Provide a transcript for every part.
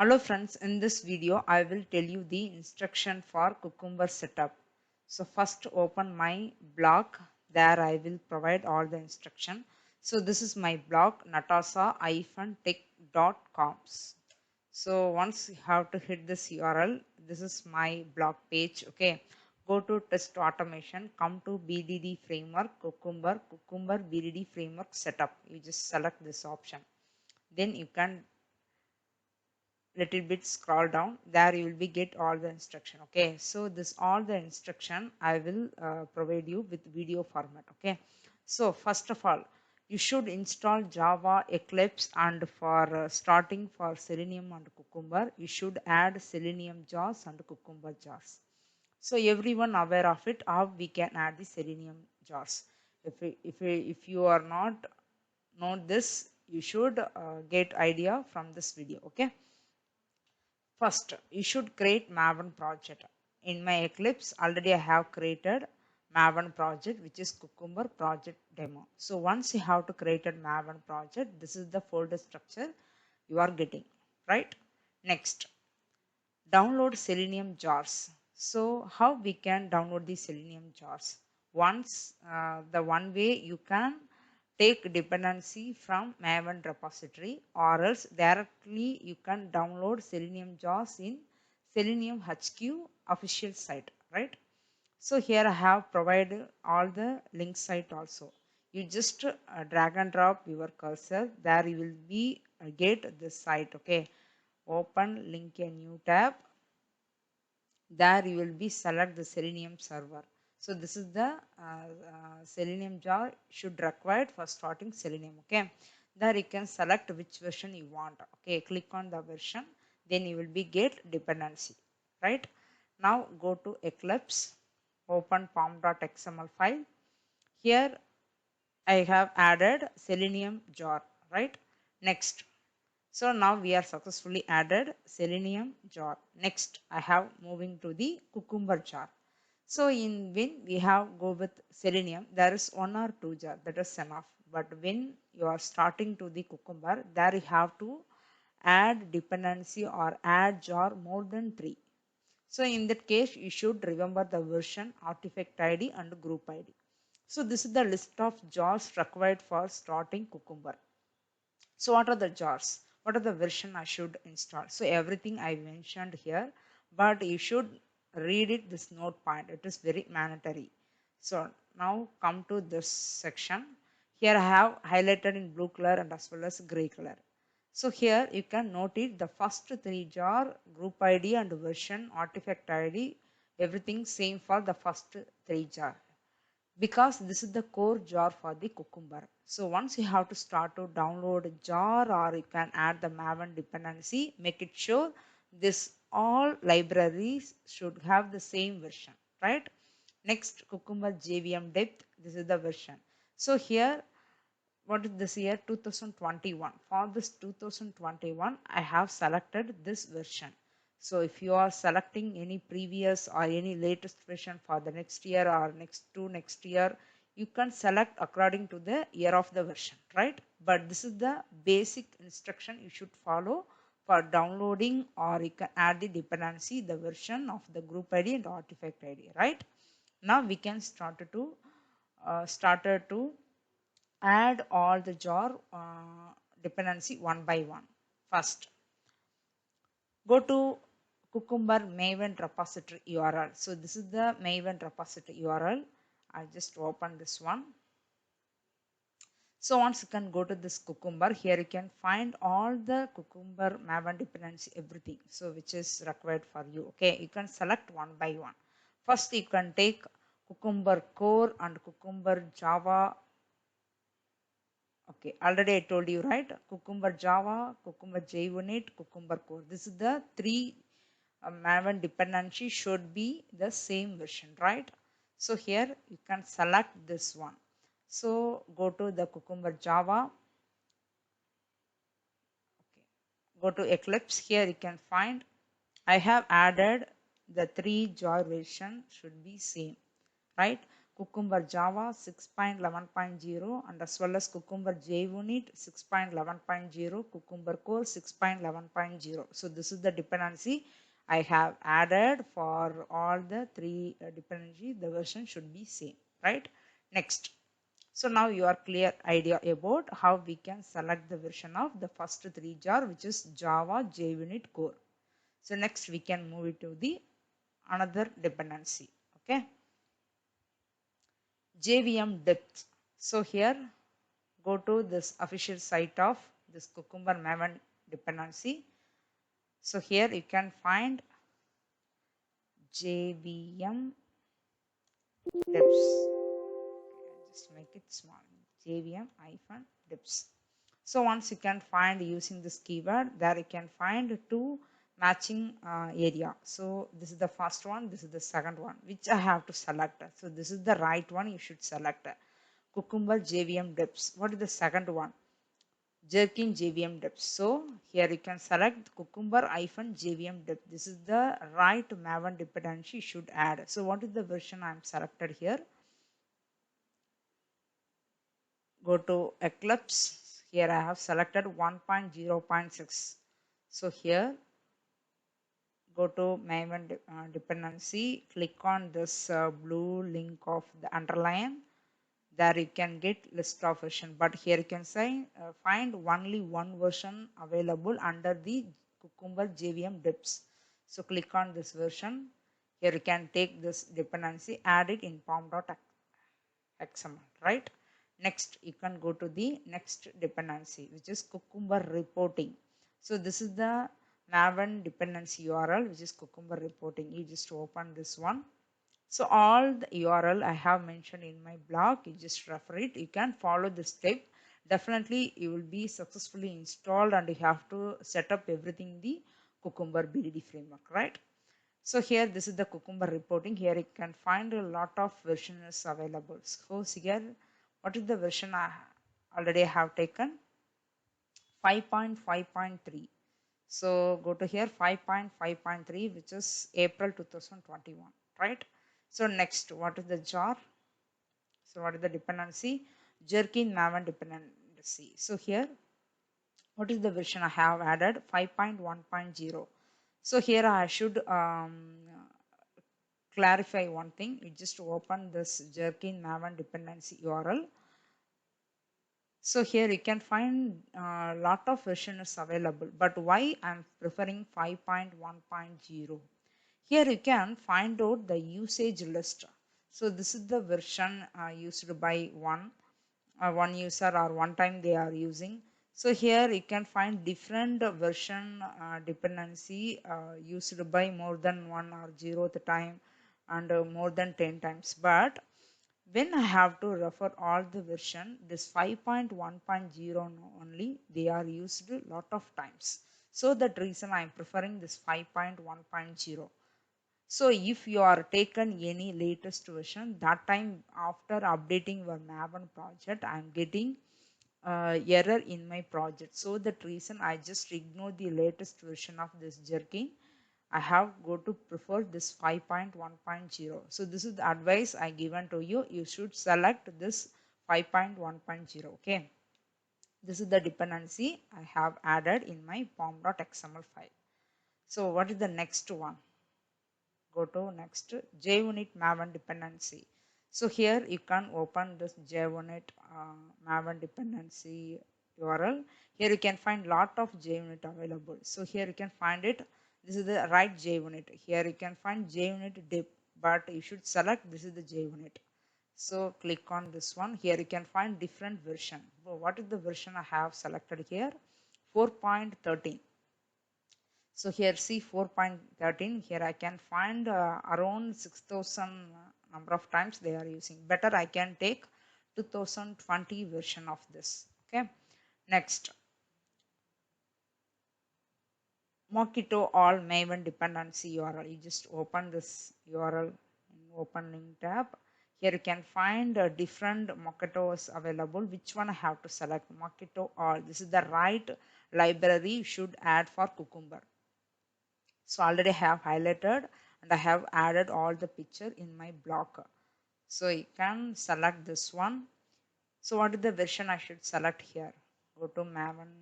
Hello friends, in this video I will tell you the instruction for Cucumber setup. So first open my blog, there I will provide all the instruction. So this is my blog natasha-tech.com. So once you have to hit this URL, this is my blog page. Okay, go to test automation, come to BDD framework, Cucumber BDD framework setup. You just select this option. Then you can little bit scroll down, there you will be get all the instruction. Okay, so this all the instruction I will provide you with video format. Okay, so first of all you should install Java, Eclipse, and for starting for Selenium and Cucumber you should add Selenium jars and Cucumber jars. So everyone aware of it, how we can add the Selenium jars. If you are not know this, you should get idea from this video. Okay, first, you should create Maven project. In my Eclipse, already I have created Maven project, which is Cucumber project demo. So once you have to create a Maven project, this is the folder structure you are getting, right? Next, download Selenium jars. So how we can download the Selenium jars? Once the one way you can take dependency from Maven repository, or else directly you can download Selenium jars in Selenium HQ official site, right? So here I have provided all the link site also. You just drag and drop your cursor, there you will be get this site. Okay, open link a new tab, there you will be select the Selenium server. So this is the Selenium jar should required for starting Selenium. Okay, there you can select which version you want. Okay, click on the version, then you will be get dependency, right? Now go to Eclipse, open pom.xml file. Here I have added Selenium jar, right? Next, so now we are successfully added Selenium jar. Next, I have moving to the Cucumber jar. So in when we have go with Selenium, there is one or two jar, that is enough. But when you are starting to the Cucumber, there you have to add dependency or add jar more than 3. So in that case, you should remember the version, artifact ID and group ID. So this is the list of jars required for starting Cucumber. So what are the jars? What are the version I should install? So everything I mentioned here, but you should read it this note point. It is very mandatory. So now come to this section. Here I have highlighted in blue color and as well as gray color. So here you can note it, the first 3 jar, group ID and version, artifact ID, everything same for the first 3 jar, because this is the core jar for the Cucumber. So once you have to start to download a jar, or you can add the Maven dependency, make it sure this all libraries should have the same version, right? Next, Cucumber JVM depth, this is the version. So here, what is this year? 2021. For this 2021, I have selected this version. So if you are selecting any previous or any latest version for the next year or next year, you can select according to the year of the version, right? But this is the basic instruction you should follow for downloading, or you can add the dependency, the version of the group ID and artifact ID, right? Now we can started to add all the jar dependency one by one. First, go to Cucumber Maven repository URL. So this is the Maven repository URL. I'll just open this one. So once you can go to this Cucumber, here you can find all the Cucumber Maven dependency, everything. So which is required for you. Okay, you can select one by one. First, you can take Cucumber core and Cucumber Java. Okay, already I told you, right? Cucumber Java, Cucumber JUnit, Cucumber core. This is the 3 Maven dependency should be the same version, right? So here you can select this one. So go to the Cucumber Java. Okay, go to Eclipse. Here you can find I have added the 3 jar version should be same, right? Cucumber Java 6.11.0 and as well as Cucumber JUnit 6.11.0, Cucumber Core 6.11.0. So this is the dependency I have added for all the three dependency. The version should be same, right? Next. So now you are clear idea about how we can select the version of the first three jar, which is Java JUnit Core. So next we can move it to the another dependency. Okay. JVM depth. So here go to this official site of this Cucumber Maven dependency. So here you can find JVM depths. Just make it small. JVM hyphen depths. So once you can find using this keyword, there you can find two matching area. So this is the first one, this is the second one, which I have to select. So this is the right one you should select. Cucumber JVM depths. What is the second one? Jerkin JVM depth. So here you can select Cucumber hyphen JVM depth. This is the right Maven dependency you should add. So what is the version I am selected here? Go to Eclipse. Here I have selected 1.0.6. So here go to Maven dependency. Click on this blue link of the underline. There you can get list of version, but here you can say find only one version available under the Cucumber JVM depths. So click on this version. Here you can take this dependency, add it in pom.xml, right? Next you can go to the next dependency, which is Cucumber reporting. So this is the Maven dependency URL, which is Cucumber reporting. You just open this one. So all the URL I have mentioned in my blog, you just refer it. You can follow this step. Definitely you will be successfully installed and you have to set up everything in the Cucumber BDD framework, right? So here this is the Cucumber reporting. Here you can find a lot of versions available. So here, what is the version I already have taken? 5.5.3. So go to here 5.5.3, which is April 2021, right? So next, what is the jar? So what is the dependency? Jerkin Maven dependency. So here, what is the version I have added? 5.1.0. So here I should clarify one thing. You just open this Jerkin Maven dependency URL. So here you can find a lot of versions available, but why I'm preferring 5.1.0? Here you can find out the usage list. So this is the version used by one user or one time they are using. So here you can find different version dependency used by more than one or zeroth time and more than 10 times. But when I have to refer all the version, this 5.1.0 only they are used a lot of times. So that reason I am preferring this 5.1.0. So if you are taken any latest version, that time after updating your Maven project, I am getting error in my project. So that reason I just ignore the latest version of this Jerkin. I have go to prefer this 5.1.0. So this is the advice I given to you. You should select this 5.1.0. Okay. This is the dependency I have added in my pom.xml file. So what is the next one? Go to next JUnit Maven dependency. So here you can open this JUnit Maven dependency URL. Here you can find lot of JUnit available. So here you can find it. This is the right JUnit. Here you can find JUnit dip, but you should select this is the JUnit. So click on this one. Here you can find different version. So what is the version I have selected here? 4.13. So here see 4.13. Here I can find around 6,000 number of times they are using. Better I can take 2020 version of this. Okay. Next, Mockito all Maven dependency URL. You just open this URL in opening tab. Here you can find different Mockitos available. Which one I have to select? Mockito all. This is the right library you should add for Cucumber. So already I have highlighted and I have added all the picture in my block. So you can select this one. So what is the version I should select here? Go to Maven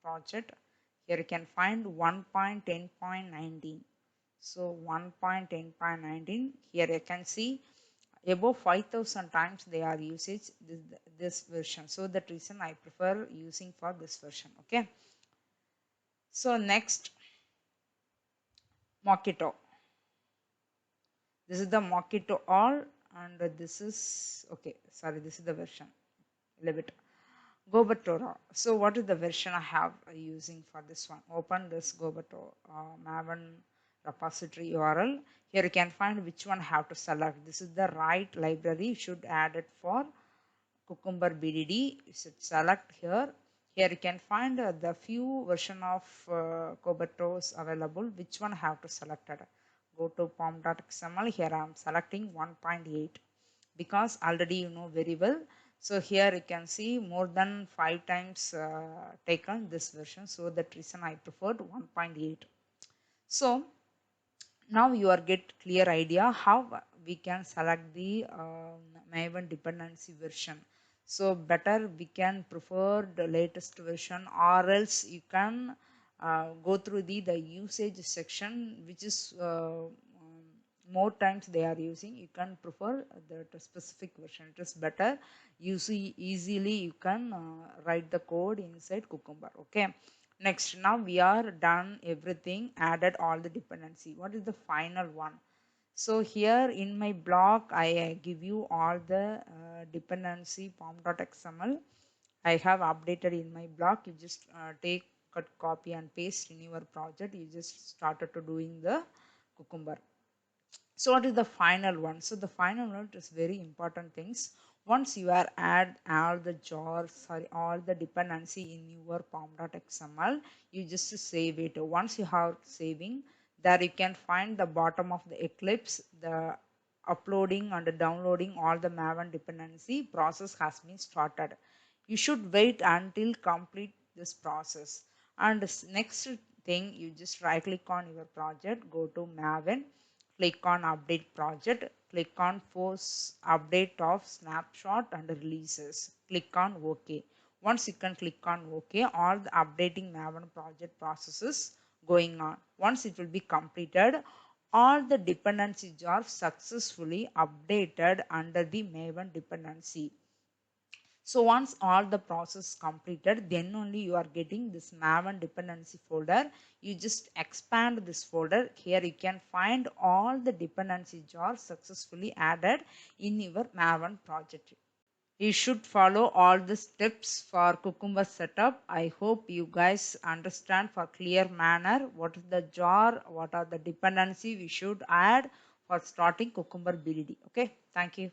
project. Here you can find 1.10.19. So 1.10.19, here you can see above 5000 times they are usage this version. So that reason I prefer using for this version. Okay. So next, Mockito. This is the Mockito all, and this is okay. Sorry, this is the version. A little bit. Gobatora. So what is the version I have using for this one? Open this Gobato Maven repository URL. Here you can find which one have to select. This is the right library. You should add it for Cucumber BDD. You should select here. Here you can find the few version of Gobatos available. Which one have to select it? Go to pom.xml. Here I am selecting 1.8 because already you know very well. So here you can see more than 5 times taken this version. So that reason I preferred 1.8. So now you are get clear idea how we can select the Maven dependency version. So better we can prefer the latest version, or else you can go through the usage section, which is more times they are using. You can prefer the specific version. It is better. You see easily you can write the code inside Cucumber. Okay. Next, now we are done everything, added all the dependency. What is the final one? So here in my block, I give you all the dependency pom.xml. I have updated in my block. You just take, cut, copy and paste in your project. You just started to doing the Cucumber. So what is the final one? So the final one is very important things. Once you are add all the jars, sorry, all the dependency in your pom.xml, you just save it. Once you have saving, there you can find the bottom of the Eclipse, the uploading and downloading all the Maven dependency process has been started. You should wait until complete this process. And next thing, you just right click on your project, go to Maven, click on update project, click on force update of snapshot and releases, click on OK. Once you can click on OK, all the updating Maven project processes going on. Once it will be completed, all the dependencies are successfully updated under the Maven dependency. So once all the process completed, then only you are getting this Maven dependency folder. You just expand this folder. Here you can find all the dependency jars successfully added in your Maven project. You should follow all the steps for Cucumber setup. I hope you guys understand for clear manner what is the jar, what are the dependency we should add for starting Cucumber BDD. Okay, thank you.